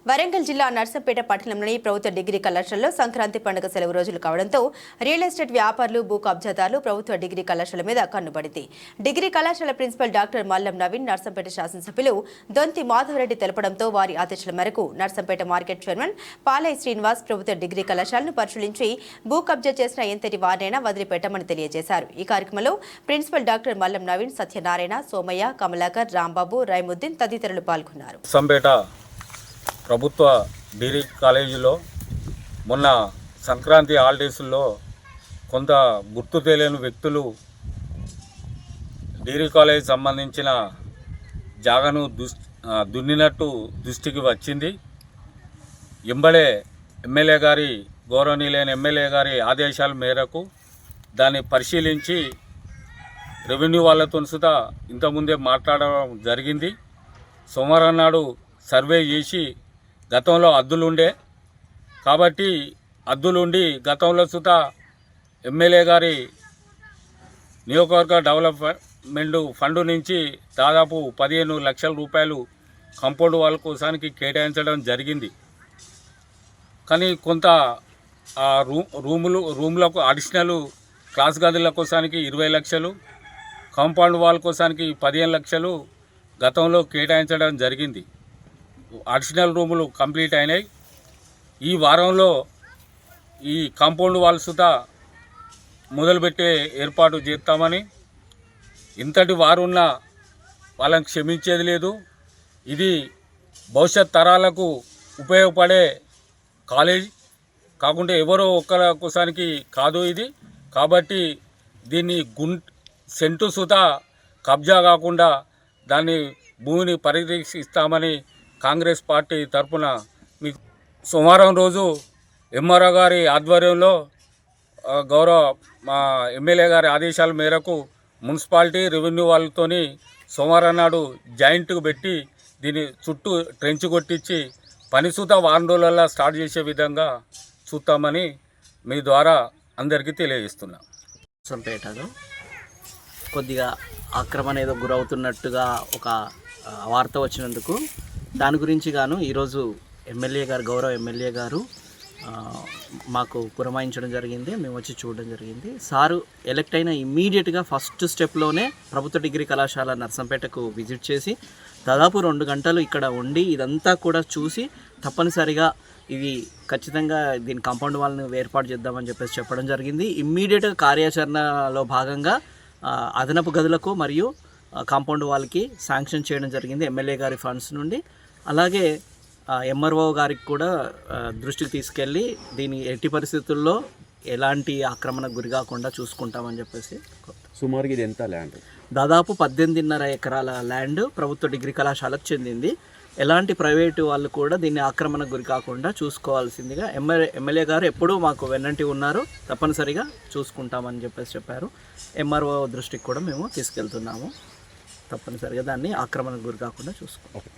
వరంగల్ జిల్లా నర్సంపేట పట్టణంలోని ప్రభుత్వ డిగ్రీ కళాశాలలో సంక్రాంతి పండుగ సెలవు రోజులు కావడంతో రియల్ ఎస్టేట్ వ్యాపారులు భూ కబ్జాదారులు ప్రభుత్వ డిగ్రీ కళాశాల మీద కన్నుబడింది. డిగ్రీ కళాశాల ప్రిన్సిపల్ డాక్టర్ మల్లం నవీన్ నర్సంపేట శాసనసభ్యులు దొంతి మాధవరెడ్డి తెలపడంతో వారి ఆదేశాల మేరకు నర్సంపేట మార్కెట్ చైర్మన్ పాలయ్య శ్రీనివాస్ ప్రభుత్వ డిగ్రీ కళాశాలను పరిశీలించి భూ కబ్జా చేసిన ఎంతటి వారినైనా వదిలిపెట్టమని తెలియజేశారు. ఈ కార్యక్రమంలో ప్రిన్సిపల్ డాక్టర్ మల్లం నవీన్, సత్యనారాయణ, సోమయ్య, కమలాకర్, రాంబాబు, రైముద్దీన్ తదితరులు పాల్గొన్నారు. ప్రభుత్వ డిగ్రీ కాలేజీలో మొన్న సంక్రాంతి హాలిడేస్లో కొంత గుర్తు తెలియని వ్యక్తులు డిగ్రీ కాలేజీ సంబంధించిన జాగను దున్నినట్టు దృష్టికి వచ్చింది. ఎంబడే గౌరవనీయులైన ఎమ్మెల్యే గారి ఆదేశాల మేరకు దాన్ని పరిశీలించి రెవెన్యూ వాళ్ళతో సుతా ఇంతకుముందే మాట్లాడడం జరిగింది. సోమవారం నాడు సర్వే చేసి గతంలో అద్దులుండే కాబట్టి అద్దులుండి గతంలో సుతా ఎమ్మెల్యే గారి నియోజకవర్గ డెవలప్మెంట్ ఫండ్ నుంచి దాదాపు 15 లక్షల రూపాయలు కాంపౌండ్ వాళ్ళ కోసానికి కేటాయించడం జరిగింది. కానీ కొంత ఆ రూములకు అడిషనల్ క్లాస్ గదుల కోసానికి 20 లక్షలు, కాంపౌండ్ వాల్ కోసానికి 15 లక్షలు గతంలో కేటాయించడం జరిగింది. అడిషనల్ రూములు కంప్లీట్ అయినాయి. ఈ వారంలో ఈ కాంపౌండ్ వాల్ సుతా మొదలుపెట్టే ఏర్పాటు చేస్తామని, ఇంతటి వారున్న వాళ్ళని క్షమించేది లేదు. ఇది భవిష్యత్ తరాలకు ఉపయోగపడే కాలేజ్ కాకుండా ఎవరో ఒక్కరి కోసానికి కాదు ఇది. కాబట్టి దీన్ని సెంటు సుతా కబ్జా కాకుండా దాన్ని భూమిని పరిరక్షిస్తామని కాంగ్రెస్ పార్టీ తరఫున మీకు సోమవారం రోజు ఎంఆర్ఓ గారి ఆధ్వర్యంలో గౌరవ మా ఎమ్మెల్యే గారి ఆదేశాల మేరకు మున్సిపాలిటీ రెవెన్యూ వాళ్ళతోని సోమవారం నాడు జాయింట్కు పెట్టి దీని చుట్టూ ట్రెంచ్ కొట్టించి పనిసూత వారం రోజులలో స్టార్ట్ చేసే విధంగా చూస్తామని మీ ద్వారా అందరికీ తెలియజేస్తున్నాం. నర్సంపేటలో కొద్దిగా ఆక్రమణ ఏదో గురవుతున్నట్టుగా ఒక వార్త వచ్చినందుకు దాని గురించి గాను ఈరోజు గౌరవ ఎమ్మెల్యే గారు మాకు పురమాయించడం జరిగింది. మేము వచ్చి చూడడం జరిగింది. సారు ఎలక్ట్ అయిన ఇమ్మీడియట్గా ఫస్ట్ స్టెప్లోనే ప్రభుత్వ డిగ్రీ కళాశాల నర్సంపేటకు విజిట్ చేసి దాదాపు 2 గంటలు ఇక్కడ ఉండి ఇదంతా కూడా చూసి తప్పనిసరిగా ఇది ఖచ్చితంగా దీని కాంపౌండ్ వాళ్ళని ఏర్పాటు చేద్దామని చెప్పడం జరిగింది. ఇమ్మీడియట్గా కార్యాచరణలో భాగంగా అదనపు గదులకు మరియు కాంపౌండ్ వాళ్ళకి శాంక్షన్ చేయడం జరిగింది ఎమ్మెల్యే గారి ఫండ్స్ నుండి. అలాగే ఎంఆర్ఓ గారికి కూడా దృష్టికి తీసుకెళ్ళి దీని ఎట్టి పరిస్థితుల్లో ఎలాంటి ఆక్రమణకు గురి కాకుండా చూసుకుంటామని చెప్పేసి. సుమారుగా ఇది ఎంత ల్యాండ్? దాదాపు 18.5 ఎకరాల ల్యాండ్ ప్రభుత్వ డిగ్రీ కళాశాలకు చెందింది. ఎలాంటి ప్రైవేటు వాళ్ళు కూడా దీన్ని ఆక్రమణకు గురి కాకుండా చూసుకోవాల్సిందిగా ఎమ్మెల్యే గారు ఎప్పుడూ మాకు వెన్నంటి ఉన్నారు. తప్పనిసరిగా చూసుకుంటామని చెప్పారు. ఎంఆర్ఓ దృష్టికి కూడా మేము తీసుకెళ్తున్నాము. తప్పనిసరిగా దాన్ని ఆక్రమణకు గురి కాకుండా చూసుకోవాలి.